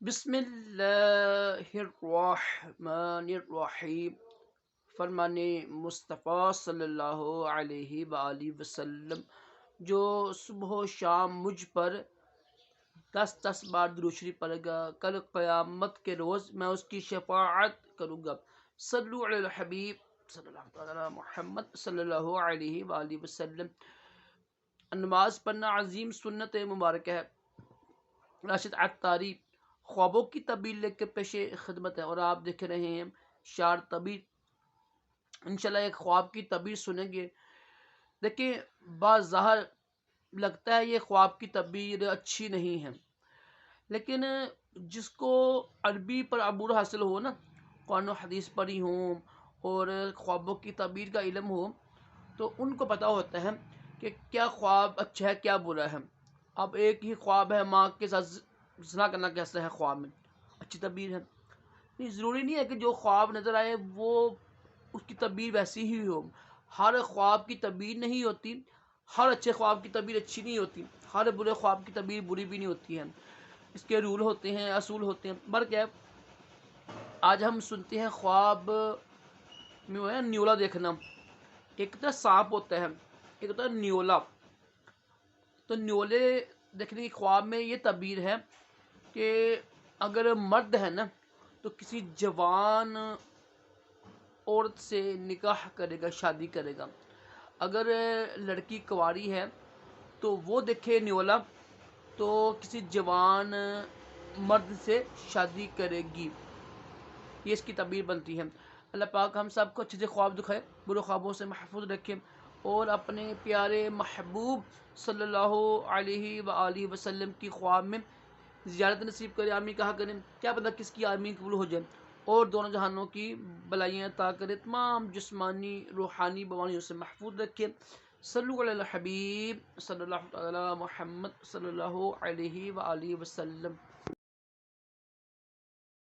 بسم اللہ الرحمن الرحیم۔ فرمان مصطفیٰ صلی اللہ علیہ وآلہ وسلم جو صبح و شام مجھ پر 10 بار درود شریف پڑھے گا، کل قیامت کے روز میں اس کی شفاعت کروں گا۔ صلو علی الحبیب صلی اللہ تعالی علی محمد صلی اللہ علیہ وآلہ وسلم۔ نماز پڑھنا عظیم سنت مبارک ہے۔ راشد عطاری خوابوں کی تعبیر لے کے پیش خدمت ہے، اور آپ دیکھ رہے ہیں شعر تعبیر۔ انشاءاللہ ایک خواب کی تعبیر سنیں گے۔ دیکھیں، بظاہر لگتا ہے یہ خواب کی تعبیر اچھی نہیں ہے، لیکن جس کو عربی پر عبور حاصل ہو نا، قرآن و حدیث پڑھی ہوں اور خوابوں کی تعبیر کا علم ہو، تو ان کو پتہ ہوتا ہے کہ کیا خواب اچھا ہے کیا برا ہے۔ اب ایک ہی خواب ہے، ماں کے ساتھ زنا کرنا کیسا ہے، خواب میں اچھی تعبیر ہے؟ نہیں، ضروری نہیں ہے کہ جو خواب نظر آئے وہ اس کی تعبیر ویسی ہی ہو۔ ہر خواب کی تعبیر نہیں ہوتی، ہر اچھے خواب کی تعبیر اچھی نہیں ہوتی، ہر برے خواب کی تعبیر بری بھی نہیں ہوتی ہے۔ اس کے رول ہوتے ہیں، اصول ہوتے ہیں۔ بر کیا آج ہم سنتے ہیں خواب میں ہے نیولا دیکھنا۔ ایک تو سانپ ہوتا ہے، ایک ہوتا ہے نیولا۔ تو نیولے دیکھنے کی خواب میں یہ تعبیر ہے کہ اگر مرد ہے نا تو کسی جوان عورت سے نکاح کرے گا، شادی کرے گا۔ اگر لڑکی کنواری ہے تو وہ دیکھے نیولا تو کسی جوان مرد سے شادی کرے گی۔ یہ اس کی تعبیر بنتی ہے۔ اللہ پاک ہم سب کو اچھے سے خواب دکھائے، برے خوابوں سے محفوظ رکھے، اور اپنے پیارے محبوب صلی اللہ علیہ وآلہ وسلم کی خواب میں زیارت نصیب کرے۔ آمین کہا کریں، کیا پتہ کس کی آمین قبول ہو جائے، اور دونوں جہانوں کی بلائیاں عطا کرے، تمام جسمانی روحانی بیماریوں سے محفوظ رکھے۔ صلو علی الحبیب صلی اللہ تعالی محمد صلی اللہ علیہ وآلہ وسلم۔